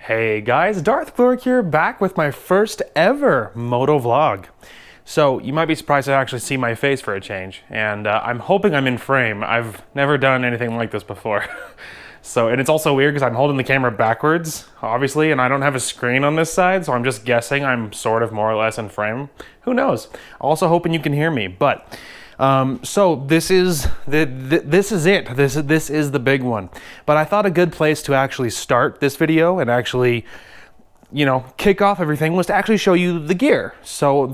Hey guys, Darth Flurk here, back with my first ever Motovlog. So you might be surprised to actually see my face for a change, and I'm hoping I'm in frame. I've never done anything like this before. And it's also weird because I'm holding the camera backwards, obviously, and I don't have a screen on this side, so I'm just guessing I'm sort of more or less in frame. Who knows? Also hoping you can hear me, but so this is it. This is the big one. But I thought a good place to actually start this video and actually, you know, kick off everything was to actually show you the gear. So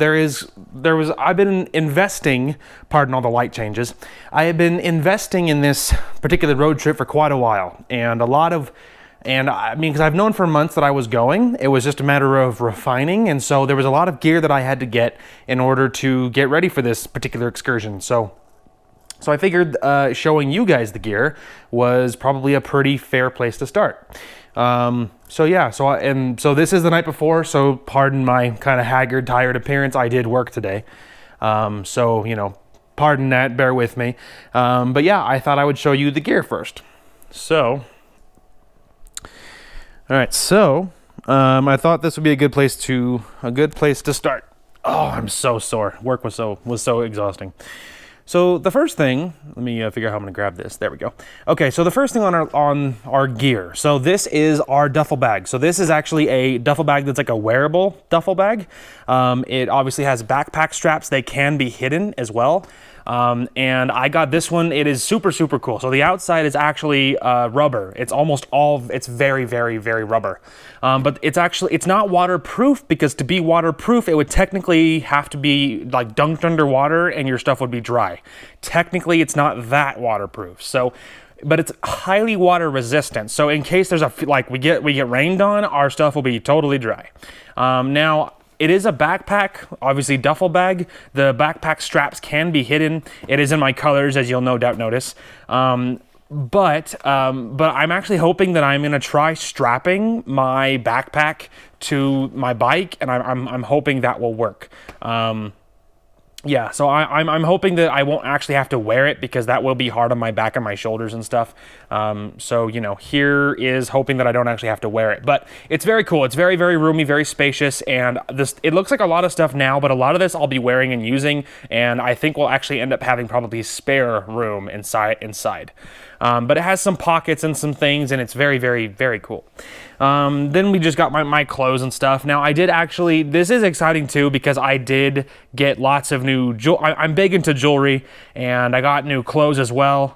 I've been investing, pardon all the light changes, I have been investing in this particular road trip for quite a while, I mean, because I've known for months that I was going. It was just a matter of refining, and so there was a lot of gear that I had to get in order to get ready for this particular excursion. So I figured showing you guys the gear was probably a pretty fair place to start. So this is the night before, so pardon my kind of haggard, tired appearance. I did work today. So, you know, pardon that, bear with me. But yeah, I thought I would show you the gear first. So, all right, so I thought this would be a good place to start. Oh, I'm so sore. Work was so exhausting. So the first thing, let me figure out how I'm gonna grab this. There we go. Okay, so the first thing on our gear. So this is our duffel bag. So this is actually a duffel bag that's like a wearable duffel bag. It obviously has backpack straps. They can be hidden as well. And I got this one. It is super cool. So the outside is actually rubber. It's very rubber. But it's not waterproof, because to be waterproof, it would technically have to be like dunked underwater and your stuff would be dry. Technically, it's not that waterproof. So, but it's highly water resistant. So in case there's we get rained on, our stuff will be totally dry. Now, it is a backpack, obviously duffel bag. The backpack straps can be hidden. It is in my colors, as you'll no doubt notice. But I'm actually hoping that I'm gonna try strapping my backpack to my bike, and I'm hoping that will work. Yeah, so I'm hoping that I won't actually have to wear it, because that will be hard on my back and my shoulders and stuff. So, you know, here is hoping that I don't actually have to wear it. But it's very cool. It's very roomy, very spacious, and it looks like a lot of stuff now, but a lot of this I'll be wearing and using, and I think we'll actually end up having probably spare room inside. But it has some pockets and some things, and it's very cool. Then we just got my clothes and stuff. Now this is exciting too, because I did get lots of new jewelry. I'm big into jewelry, and I got new clothes as well.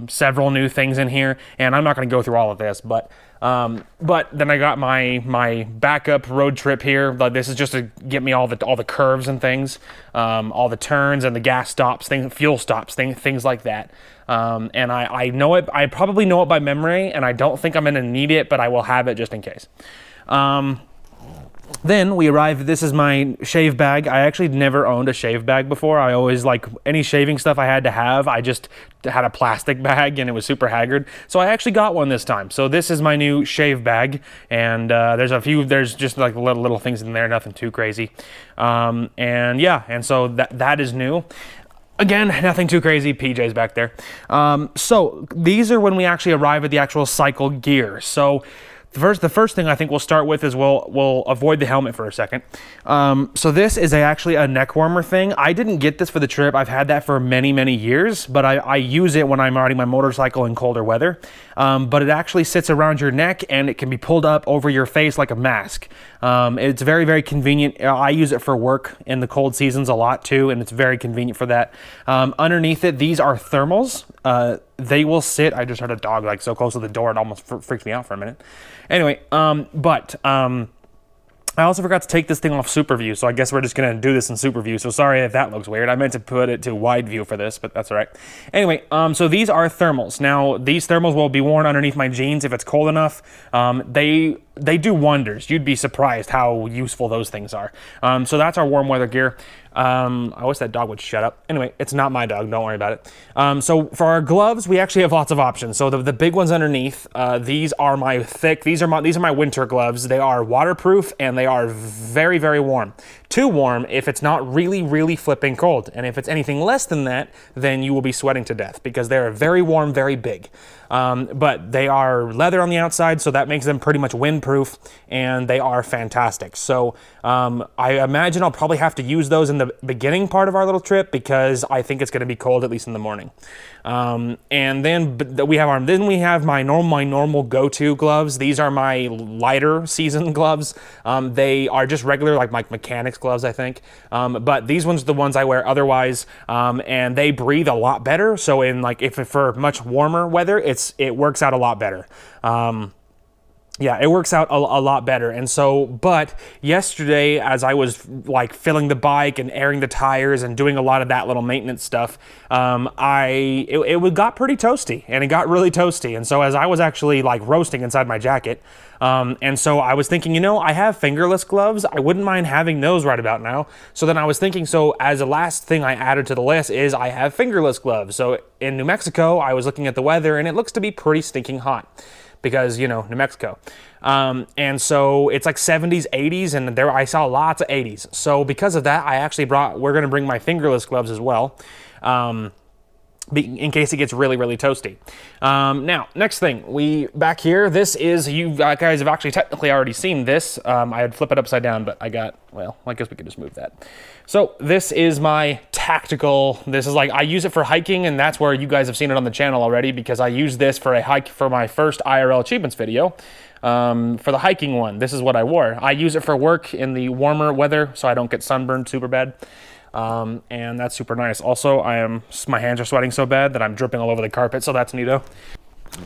Several new things in here, and I'm not going to go through all of this, but then I got my backup road trip here. This is just to get me all the curves and things, all the turns and the gas stops, fuel stops, things like that. And I know it. I probably know it by memory, and I don't think I'm going to need it, but I will have it just in case. Then we arrived. This is my shave bag. I actually never owned a shave bag before. I always, like, any shaving stuff I had to have, I just had a plastic bag, and it was super haggard. So I actually got one this time. So this is my new shave bag, and there's just like little things in there, nothing too crazy. And so that is new. Again, nothing too crazy. PJ's back there. So these are when we actually arrive at the actual cycle gear. So the first thing I think we'll start with is we'll avoid the helmet for a second. So this is actually a neck warmer thing. I didn't get this for the trip. I've had that for many years, but I use it when I'm riding my motorcycle in colder weather. But it actually sits around your neck, and it can be pulled up over your face like a mask. It's very convenient. I use it for work in the cold seasons a lot too, and it's very convenient for that. Underneath it, these are thermals. They will sit. I just heard a dog like so close to the door, it almost freaked me out for a minute. Anyway, I also forgot to take this thing off super view, so I guess we're just gonna do this in super view. So sorry if that looks weird. I meant to put it to wide view for this, but that's all right. Anyway, so these are thermals. Now, these thermals will be worn underneath my jeans if it's cold enough. They do wonders. You'd be surprised how useful those things are. So that's our warm weather gear. I wish that dog would shut up. Anyway, it's not my dog, don't worry about it. So for our gloves, we actually have lots of options. So the big ones underneath, these are my winter gloves. They are waterproof, and they are very warm. Too warm if it's not really flipping cold. And if it's anything less than that, then you will be sweating to death, because they're very warm, very big. but they are leather on the outside, so that makes them pretty much windproof, and they are fantastic. So I imagine I'll probably have to use those in the beginning part of our little trip because I think it's going to be cold, at least in the morning. And then we have my normal go-to gloves. These are my lighter season gloves. They are just regular, like mechanics gloves, I think. But these ones are the ones I wear otherwise, and they breathe a lot better. So if for much warmer weather, it works out a lot better. Yeah, it works out a lot better. And so, but yesterday, as I was like filling the bike and airing the tires and doing a lot of that little maintenance stuff, it got pretty toasty, and it got really toasty. And so as I was actually like roasting inside my jacket, and so I was thinking, I have fingerless gloves. I wouldn't mind having those right about now. So then I was thinking, so as a last thing I added to the list is I have fingerless gloves. So in New Mexico, I was looking at the weather, and it looks to be pretty stinking hot. Because, New Mexico. And so it's like 70s, 80s, and there I saw lots of 80s. So because of that, we're gonna bring my fingerless gloves as well, in case it gets really, really toasty. Now, next thing, back here, this is, you guys have actually technically already seen this. I had flip it upside down, but I guess we could just move that. So this is my tactical, I use it for hiking, and that's where you guys have seen it on the channel already, because I used this for a hike for my first IRL achievements video. For the hiking one, this is what I wore. I use it for work in the warmer weather, so I don't get sunburned super bad. And that's super nice. Also, my hands are sweating so bad that I'm dripping all over the carpet, so that's neato.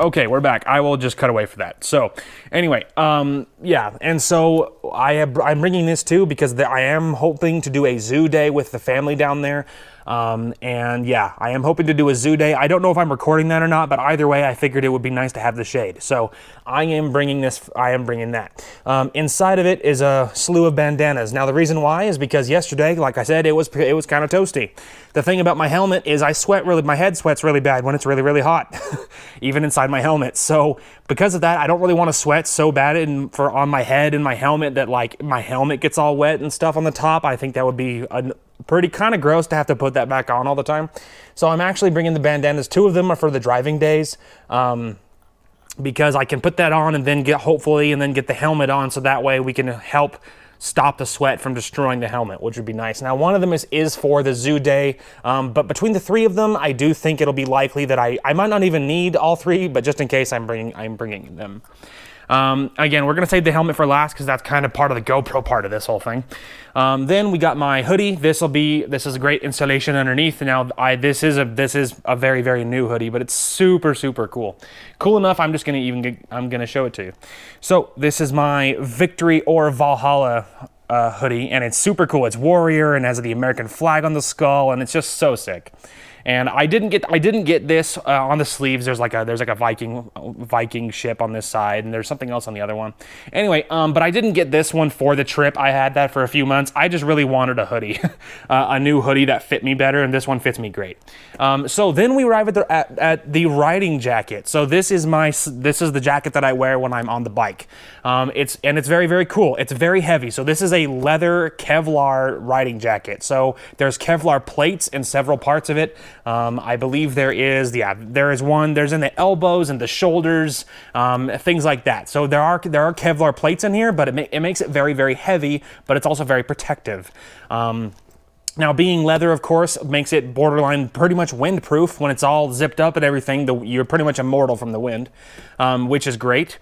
Okay, we're back. I will just cut away for that. So anyway, yeah, and so I'm bringing this too because I am hoping to do a zoo day with the family down there. And yeah, I am hoping to do a zoo day. I don't know if I'm recording that or not, but either way, I figured it would be nice to have the shade. So I am bringing that. Inside of it is a slew of bandanas. Now the reason why is because yesterday, like I said, it was kind of toasty. The thing about my helmet is my head sweats really bad when it's really, really hot, even inside my helmet. So because of that, I don't really want to sweat so bad on my head and my helmet that like my helmet gets all wet and stuff on the top. I think that would be pretty kind of gross to have to put that back on all the time. So I'm actually bringing the bandanas. 2 of them are for the driving days, because I can put that on and then get the helmet on, so that way we can help stop the sweat from destroying the helmet, which would be nice. Now, one of them is for the zoo day, but between the 3 of them, I do think it'll be likely that I might not even need all 3, but just in case, I'm bringing them. Again, we're gonna save the helmet for last because that's kind of part of the GoPro part of this whole thing. Then we got my hoodie. This is a great installation underneath. Now, this is a very, very new hoodie, but it's super, super cool. Cool enough, I'm gonna show it to you. So this is my Victory or Valhalla hoodie, and it's super cool. It's warrior and has the American flag on the skull, and it's just so sick. And I didn't get this on the sleeves. There's like a Viking ship on this side, and there's something else on the other one. Anyway, but I didn't get this one for the trip. I had that for a few months. I just really wanted a hoodie, a new hoodie that fit me better, and this one fits me great. So then we arrive at the riding jacket. So this is the jacket that I wear when I'm on the bike. It's very, very cool. It's very heavy. So this is a leather Kevlar riding jacket. So there's Kevlar plates in several parts of it. I believe there is one, there's in the elbows and the shoulders, things like that. So there are Kevlar plates in here, but it makes it very, very heavy, but it's also very protective. Now, being leather, of course, makes it borderline pretty much windproof. When it's all zipped up and everything, you're pretty much immortal from the wind, which is great.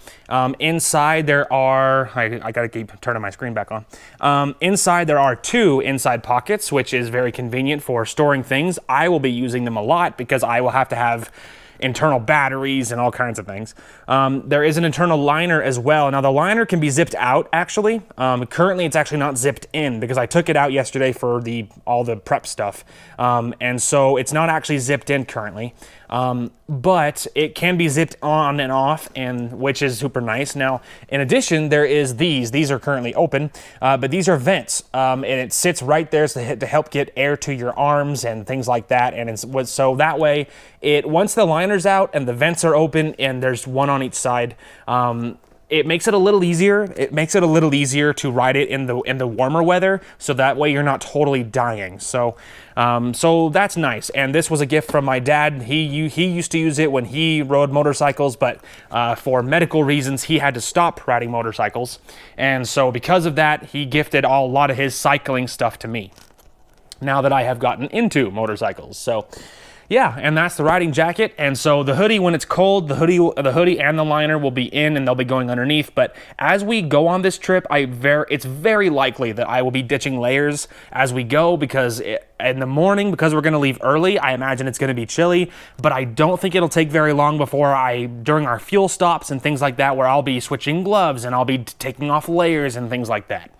Inside there are, I gotta keep turning my screen back on. Inside there are 2 inside pockets, which is very convenient for storing things. I will be using them a lot because I will have to have internal batteries and all kinds of things. There is an internal liner as well. Now the liner can be zipped out actually. Currently it's actually not zipped in because I took it out yesterday for all the prep stuff. And so it's not actually zipped in currently. But it can be zipped on and off, which is super nice. Now, in addition, there is these are currently open, but these are vents, and it sits right there to help get air to your arms and things like that. And so that way, once the liner's out and the vents are open and there's one on each side, it makes it a little easier. It makes it a little easier to ride it in the warmer weather, so that way you're not totally dying. So so that's nice. And this was a gift from my dad. He used to use it when he rode motorcycles, but for medical reasons he had to stop riding motorcycles. And so because of that, he gifted a lot of his cycling stuff to me, now that I have gotten into motorcycles. So yeah, and that's the riding jacket. And so the hoodie, when it's cold, the hoodie and the liner will be in, and they'll be going underneath. But as we go on this trip, it's very likely that I will be ditching layers as we go, because in the morning, because we're going to leave early, I imagine it's going to be chilly. But I don't think it'll take very long before during our fuel stops and things like that, where I'll be switching gloves and I'll be taking off layers and things like that.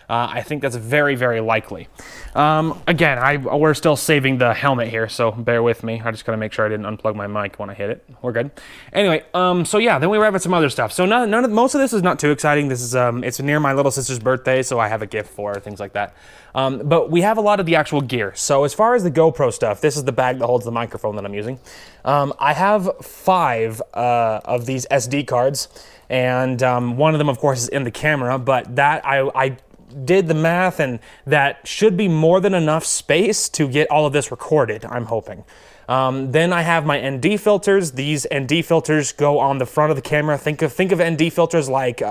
I think that's very, very likely. Again, we're still saving the helmet here, so bear with me. I just gotta make sure I didn't unplug my mic when I hit it. We're good. Anyway, so yeah, then we wrap up some other stuff. So most of this is not too exciting. This is it's near my little sister's birthday, so I have a gift for her, things like that. But we have a lot of the actual gear. So as far as the GoPro stuff, this is the bag that holds the microphone that I'm using. I have 5 of these SD cards, and one of them, of course, is in the camera. But that I did the math, and that should be more than enough space to get all of this recorded, I'm hoping. Then I have my ND filters. These ND filters go on the front of the camera. Think of ND filters like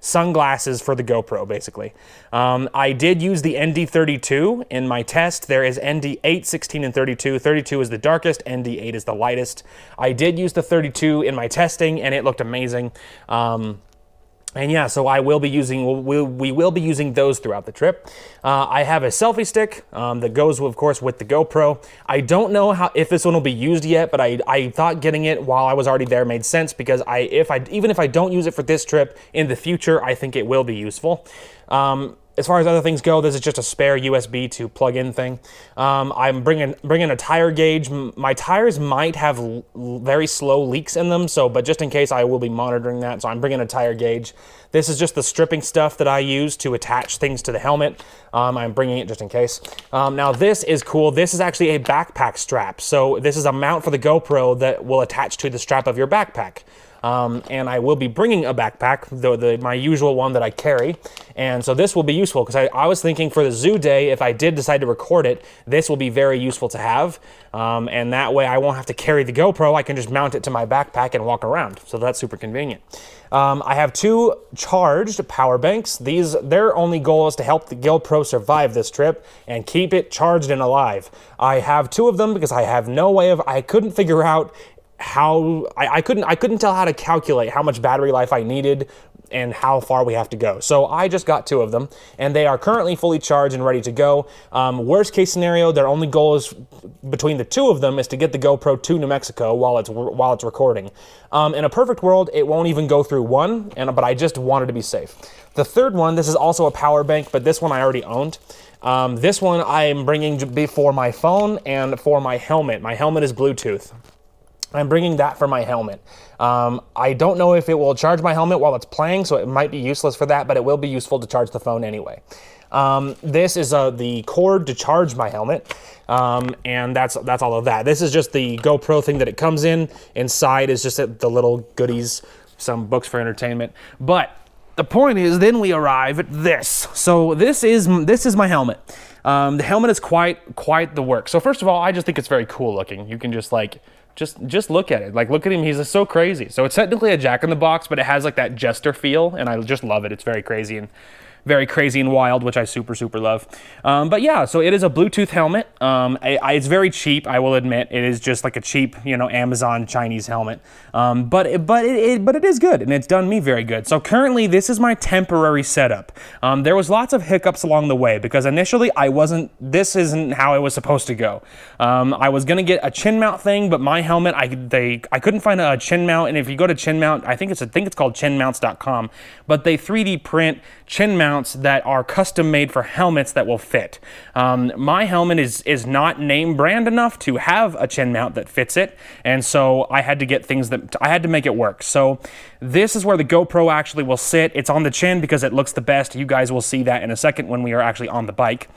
sunglasses for the GoPro, basically. I did use the ND32 in my test. There is ND8, 16, and 32. 32 is the darkest, ND8 is the lightest. I did use the 32 in my testing, and it looked amazing. And yeah, so we will be using those throughout the trip. I have a selfie stick that goes, of course, with the GoPro. I don't know if this one will be used yet, but I thought getting it while I was already there made sense, because even if I don't use it for this trip, in the future, I think it will be useful. As far as other things go, this is just a spare USB to plug in thing. I'm bringing a tire gauge. My tires might have very slow leaks in them, but just in case, I will be monitoring that. So I'm bringing a tire gauge. This is just the stripping stuff that I use to attach things to the helmet. I'm bringing it just in case. Now this is cool. This is actually a backpack strap. So this is a mount for the GoPro that will attach to the strap of your backpack. And I will be bringing a backpack, my usual one that I carry. And so this will be useful, because I was thinking for the zoo day, if I did decide to record it, this will be very useful to have. And that way I won't have to carry the GoPro. I can just mount it to my backpack and walk around. So that's super convenient. I have 2 charged power banks. Their only goal is to help the GoPro survive this trip and keep it charged and alive. I have 2 of them because I have no way I couldn't figure out I couldn't tell how to calculate how much battery life I needed and how far we have to go. So I just got 2 of them, and they are currently fully charged and ready to go. Worst case scenario, their only goal is between the 2 of them is to get the GoPro to New Mexico while it's recording. In a perfect world, it won't even go through one, but I just wanted to be safe. The third one, this is also a power bank, but this one I already owned. This one I am bringing for my phone and for my helmet. My helmet is Bluetooth. I'm bringing that for my helmet. I don't know if it will charge my helmet while it's playing, so it might be useless for that, but it will be useful to charge the phone anyway. This is the cord to charge my helmet, and that's all of that. This is just the GoPro thing that it comes in. Inside is just the little goodies, some books for entertainment. But the point is, then we arrive at this. So this is my helmet. The helmet is quite the work. So first of all, I just think it's very cool looking. You can just look at it. Like, look at him, he's so crazy. So it's technically a Jack-in-the-Box, but it has like that jester feel, and I just love it. It's very crazy and wild, which I super love. But yeah, so it is a Bluetooth helmet. It's very cheap, I will admit. It is just like a cheap, Amazon Chinese helmet. But it is good, and it's done me very good. So currently, this is my temporary setup. There was lots of hiccups along the way, because initially this isn't how it was supposed to go. I was gonna get a chin mount thing, but my helmet, I couldn't find a chin mount. And if you go to chin mount, I think it's called chinmounts.com, but they 3D print chin mounts that are custom made for helmets that will fit. My helmet is not name brand enough to have a chin mount that fits it, and so I had to get I had to make it work. So this is where the GoPro actually will sit. It's on the chin because it looks the best. You guys will see that in a second when we are actually on the bike.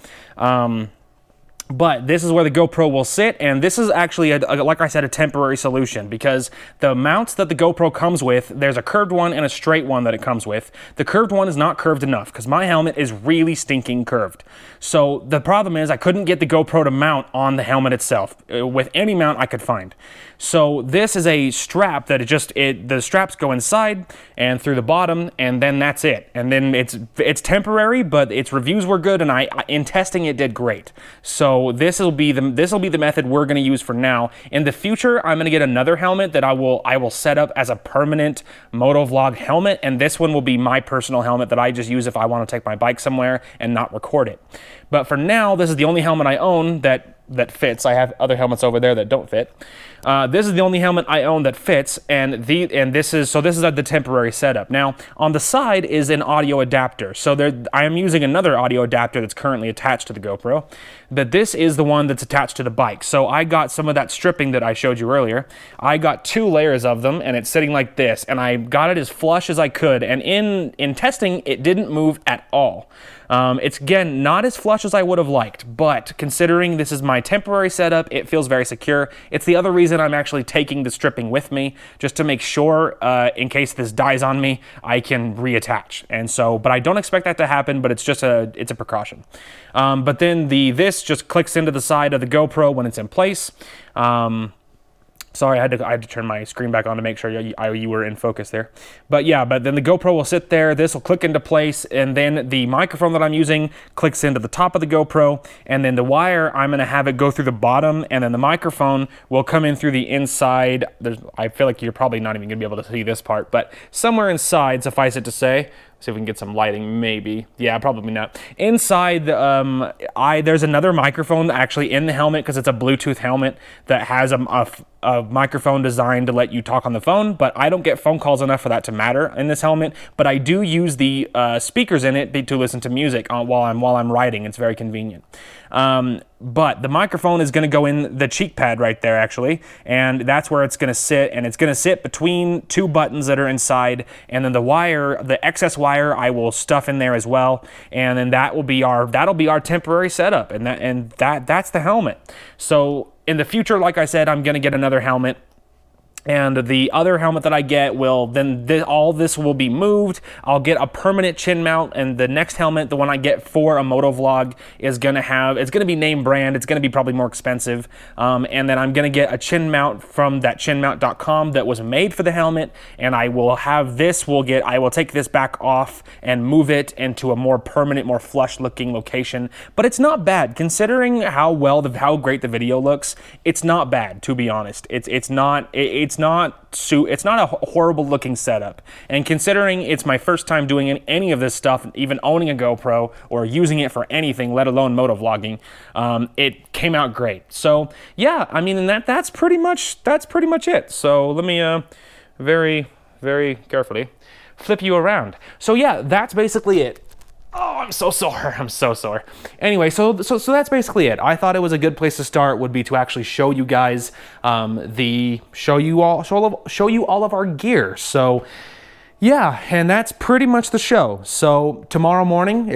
But this is where the GoPro will sit, and this is actually, like I said, a temporary solution, because the mounts that the GoPro comes with, there's a curved one and a straight one that it comes with. The curved one is not curved enough, because my helmet is really stinking curved. So the problem is I couldn't get the GoPro to mount on the helmet itself, with any mount I could find. So this is a strap that the straps go inside and through the bottom, and then that's it. And then it's temporary, but its reviews were good, and in testing it did great. So this will be the method we're going to use for now. In the future, I'm going to get another helmet that I will set up as a permanent Motovlog helmet, and this one will be my personal helmet that I just use if I want to take my bike somewhere and not record it. But for now, this is the only helmet I own that fits. I have other helmets over there that don't fit. This is the only helmet I own that fits, and this is the temporary setup. Now, on the side is an audio adapter. So I am using another audio adapter that's currently attached to the GoPro, but this is the one that's attached to the bike. So I got some of that stripping that I showed you earlier. I got 2 layers of them, and it's sitting like this, and I got it as flush as I could, and in testing, it didn't move at all. It's, again, not as flush as I would have liked, but considering this is my temporary setup, it feels very secure. It's the other reason I'm actually taking the stripping with me, just to make sure, in case this dies on me, I can reattach. And so, but I don't expect that to happen, but it's just it's a precaution. But then this just clicks into the side of the GoPro when it's in place. Sorry, I had to turn my screen back on to make sure you were in focus there. But yeah, but then the GoPro will sit there, this will click into place, and then the microphone that I'm using clicks into the top of the GoPro, and then the wire, I'm gonna have it go through the bottom, and then the microphone will come in through the inside. I feel like you're probably not even gonna be able to see this part, but somewhere inside, suffice it to say. See if we can get some lighting, maybe. Yeah, probably not. Inside, there's another microphone actually in the helmet, because it's a Bluetooth helmet that has a microphone designed to let you talk on the phone, but I don't get phone calls enough for that to matter in this helmet. But I do use the speakers in it to listen to music while I'm riding. It's very convenient. But the microphone is going to go in the cheek pad right there, actually, and that's where it's going to sit, and it's going to sit between 2 buttons that are inside, and then the wire, the excess wire, I will stuff in there as well, and then that'll be our temporary setup, and that's the helmet. So in the future, like I said, I'm going to get another helmet. And the other helmet that I get will, all this will be moved. I'll get a permanent chin mount, and the next helmet, the one I get for a Motovlog, it's gonna be name brand. It's gonna be probably more expensive. And then I'm gonna get a chin mount from that chinmount.com that was made for the helmet, and I will take this back off and move it into a more permanent, more flush looking location. But it's not bad, considering how great the video looks. It's not bad, to be honest. It's not a horrible looking setup, and considering it's my first time doing any of this stuff, even owning a GoPro or using it for anything, let alone motovlogging, it came out great. So yeah, I mean, that's pretty much it. So let me very, very carefully flip you around. So yeah, that's basically it. Oh, I'm so sore. I'm so sore. Anyway, so that's basically it. I thought it was a good place to start would be to actually show you guys show you all of our gear. So yeah, and that's pretty much the show. So tomorrow morning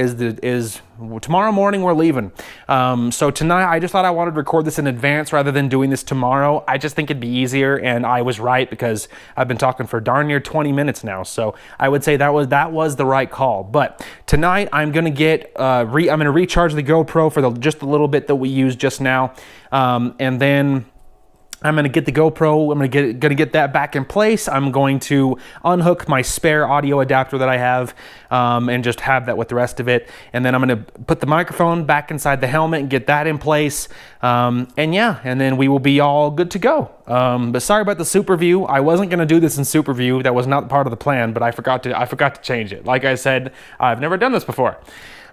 tomorrow morning we're leaving. So tonight I just thought I wanted to record this in advance rather than doing this tomorrow. I just think it'd be easier, and I was right, because I've been talking for darn near 20 minutes now. So I would say that was the right call. But tonight I'm gonna I'm gonna recharge the GoPro for just a little bit that we used just now, and then I'm going to get the GoPro, I'm going to get that back in place. I'm going to unhook my spare audio adapter that I have, and just have that with the rest of it. And then I'm going to put the microphone back inside the helmet and get that in place. And yeah, and then we will be all good to go. But sorry about the super view. I wasn't going to do this in super view. That was not part of the plan, but I forgot to change it. Like I said, I've never done this before.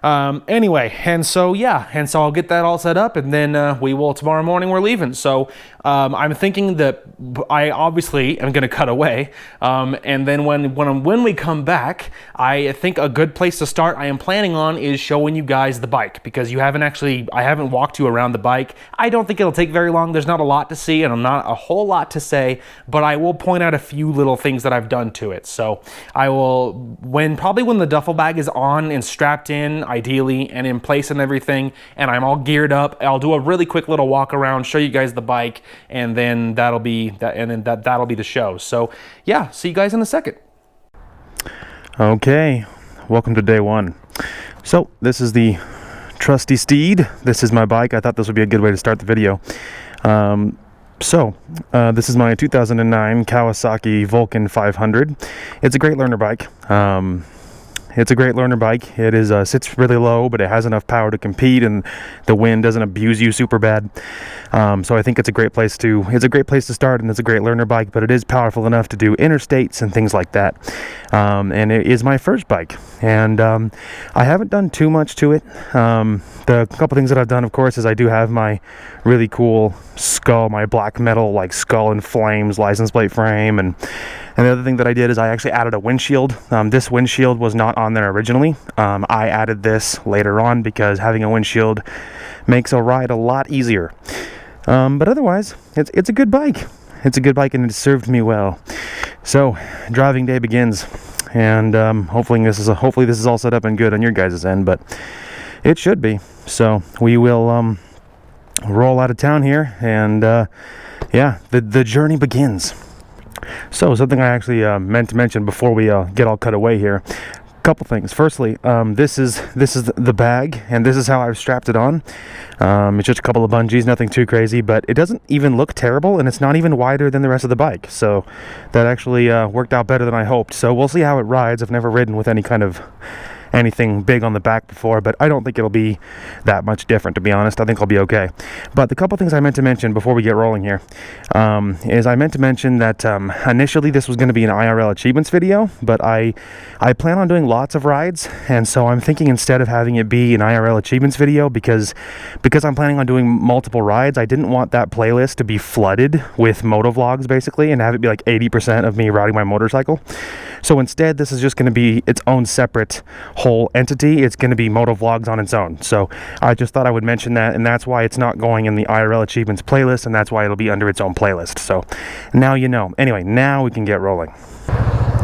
Anyway, and so I'll get that all set up, and then tomorrow morning we're leaving. So I'm thinking that I obviously am going to cut away, and then when we come back, I think a good place to start I am planning on is showing you guys the bike, because I haven't walked you around the bike. I don't think it'll take very long. There's not a lot to see, and not a whole lot to say, but I will point out a few little things that I've done to it. So I will, probably when the duffel bag is on and strapped in, ideally and in place and everything, and I'm all geared up, I'll do a really quick little walk around, show you guys the bike, and then that'll be the show. So yeah, see you guys in a second. Okay, welcome to day one. So this is the trusty steed. This is my bike. I thought this would be a good way to start the video. This is my 2009 Kawasaki Vulcan 500. It's a great learner bike. It is sits really low, but it has enough power to compete, and the wind doesn't abuse you super bad. So I think it's a great place to start, and it's a great learner bike, but it is powerful enough to do interstates and things like that. And it is my first bike, and I haven't done too much to it. The couple things that I've done, of course, is I do have my really cool skull, my black metal like skull and flames license plate frame, and the other thing that I did is I actually added a windshield. This windshield was not on there originally. I added this later on because having a windshield makes a ride a lot easier. But otherwise, it's a good bike. It's a good bike, and it served me well. So driving day begins, and hopefully this is all set up and good on your guys' end, but it should be. So we will roll out of town here, and yeah, the journey begins. So something I actually meant to mention before we get all cut away here. Couple things. Firstly, this is the bag, and this is how I've strapped it on. It's just a couple of bungees, nothing too crazy, but it doesn't even look terrible, and it's not even wider than the rest of the bike. So that actually worked out better than I hoped. So we'll see how it rides. I've never ridden with any kind of anything big on the back before, but I don't think it'll be that much different, to be honest. I think I'll be okay. But the couple things I meant to mention before we get rolling here is I meant to mention that initially this was going to be an IRL achievements video, but I plan on doing lots of rides, and so I'm thinking instead of having it be an IRL achievements video, because I'm planning on doing multiple rides, I didn't want that playlist to be flooded with motovlogs basically and have it be like 80% of me riding my motorcycle. So instead, this is just going to be its own separate whole entity. It's going to be motovlogs on its own. So I just thought I would mention that, and that's why it's not going in the IRL achievements playlist, and that's why it'll be under its own playlist. So now you know. Anyway, now we can get rolling.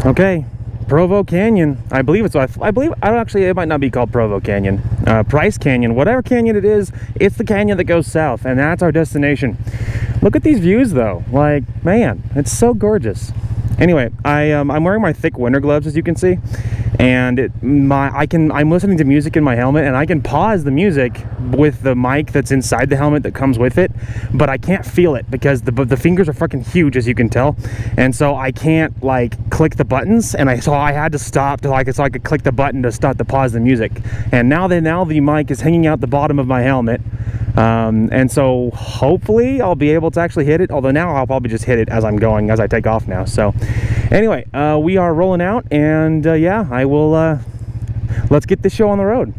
Okay, Provo Canyon. I believe it might not be called Provo Canyon. Price Canyon, whatever canyon it is, it's the canyon that goes south, and that's our destination. Look at these views though. Like, man, it's so gorgeous. Anyway, I'm wearing my thick winter gloves, as you can see, and I'm listening to music in my helmet, and I can pause the music with the mic that's inside the helmet that comes with it, but I can't feel it because the fingers are fucking huge, as you can tell, and so I can't like click the buttons, and so I had to stop so I could click the button to start to pause the music, and now the mic is hanging out the bottom of my helmet. And so hopefully I'll be able to actually hit it, although now I'll probably just hit it as I take off now. So anyway, we are rolling out, and yeah, I will let's get this show on the road.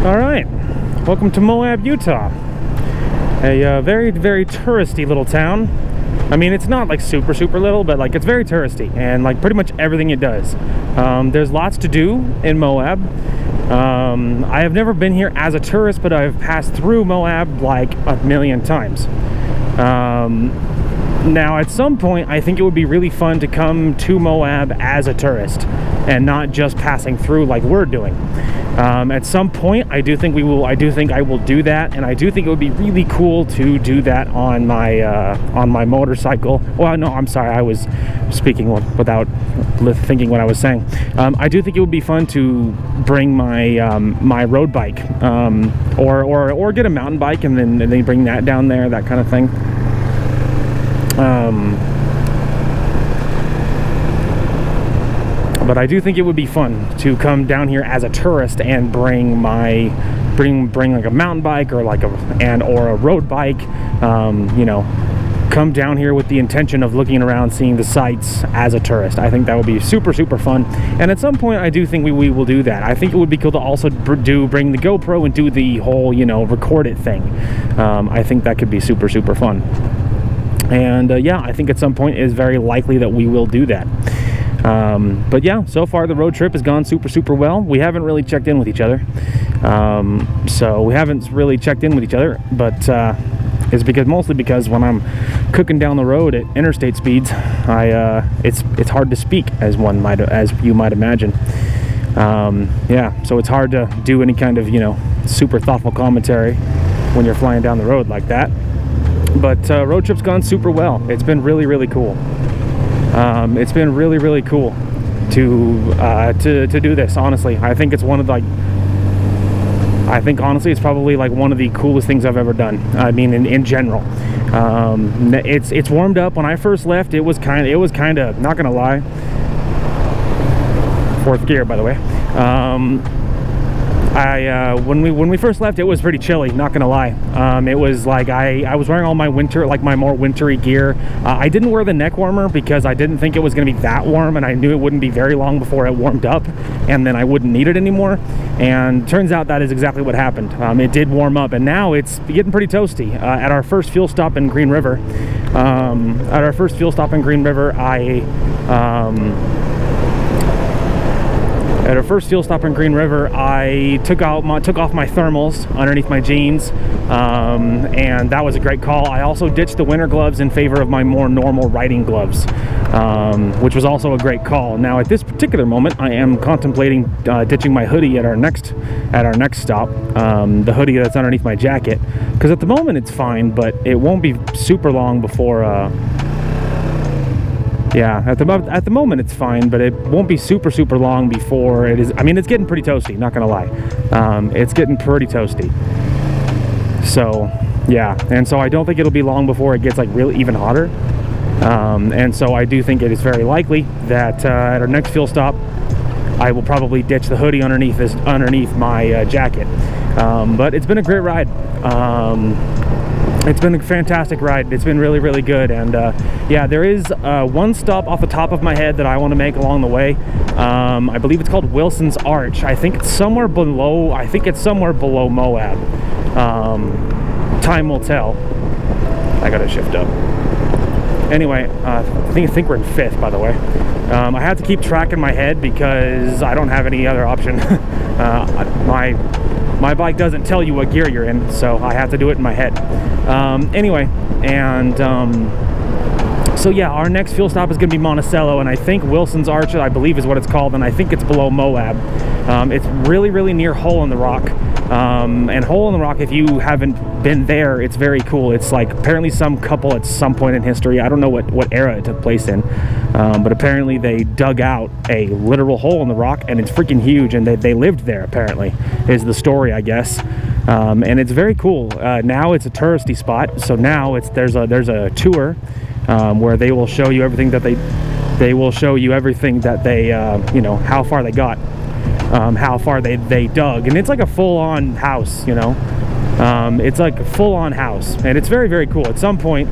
All right, welcome to Moab, Utah. A very, very touristy little town. I mean, it's not like super little, but like it's very touristy, and like pretty much everything it does. There's lots to do in Moab. I have never been here as a tourist, but I've passed through Moab like a million times. Now, at some point, I think it would be really fun to come to Moab as a tourist and not just passing through like we're doing. At some point, I do think I will do that, and I do think it would be really cool to do that on my motorcycle. Well, no, I'm sorry, I was speaking without thinking what I was saying. I do think it would be fun to bring my my road bike, or get a mountain bike and then bring that down there, that kind of thing. But I do think it would be fun to come down here as a tourist and bring like a mountain bike or like a road bike. You know, come down here with the intention of looking around, seeing the sights as a tourist. I think that would be super fun. And at some point, I do think we will do that. I think it would be cool to also bring the GoPro and do the whole, you know, record it thing. I think that could be super fun. And yeah, I think at some point it is very likely that we will do that. But yeah, so far the road trip has gone super well. We haven't really checked in with each other. But it's mostly because when I'm cooking down the road at interstate speeds, it's hard to speak, as you might imagine. Yeah, so it's hard to do any kind of, you know, super thoughtful commentary when you're flying down the road like that. But road trip's gone super well. It's been really cool. It's been really cool to do this. Honestly, I think it's honestly it's probably like one of the coolest things I've ever done. I mean, in general, it's warmed up. When I first left, it was kind of not gonna lie. Fourth gear, by the way. When we first left, it was pretty chilly, not gonna lie. It was like I was wearing all my my more wintry gear. I didn't wear the neck warmer because I didn't think it was gonna be that warm, and I knew it wouldn't be very long before it warmed up, and then I wouldn't need it anymore. And turns out that is exactly what happened. It did warm up, and now it's getting pretty toasty. At our first fuel stop in Green River, I took off my thermals underneath my jeans, and that was a great call. I also ditched the winter gloves in favor of my more normal riding gloves, which was also a great call. Now, at this particular moment, I am contemplating ditching my hoodie at our next stop, the hoodie that's underneath my jacket, because at the moment it's fine, but it won't be super long before. Yeah, at the moment it's fine, but it won't be super long before it is. I mean, it's getting pretty toasty, not gonna lie. It's getting pretty toasty. So yeah, and so I don't think it'll be long before it gets like really even hotter. And so I do think it is very likely that at our next fuel stop, I will probably ditch the hoodie underneath my jacket. But it's been a great ride. It's been a fantastic ride. It's been really good. And yeah, there is one stop off the top of my head that I want to make along the way. I believe it's called Wilson's Arch. I think it's somewhere below Moab. Time will tell. I gotta shift up. Anyway, I think we're in 5th, by the way. I have to keep track in my head because I don't have any other option. My bike doesn't tell you what gear you're in, so I have to do it in my head. Anyway, and so yeah, our next fuel stop is going to be Monticello, and I think Wilson's Arch, I believe, is what it's called, and I think it's below Moab. It's really near Hole in the Rock. And Hole in the Rock, if you haven't been there, it's very cool. It's like apparently some couple at some point in history, I don't know what era it took place in, but apparently they dug out a literal hole in the rock, and it's freaking huge, and they lived there, apparently, is the story, I guess. And it's very cool. Now it's a touristy spot, so now there's a tour where they will show you everything that they you know, how far they got. How far they dug, and it's like a full-on house, you know. It's like a full-on house, and it's very cool. At some point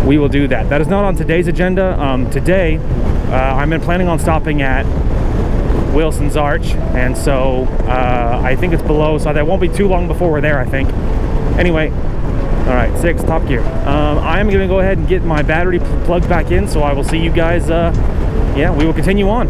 we will do that. That is not on today's agenda. Today I'm planning on stopping at Wilson's Arch, and so I think it's below, so that won't be too long before we're there, I think. Anyway, all right, 6, top gear. I'm gonna go ahead and get my battery plugged back in, so I will see you guys, yeah, we will continue on.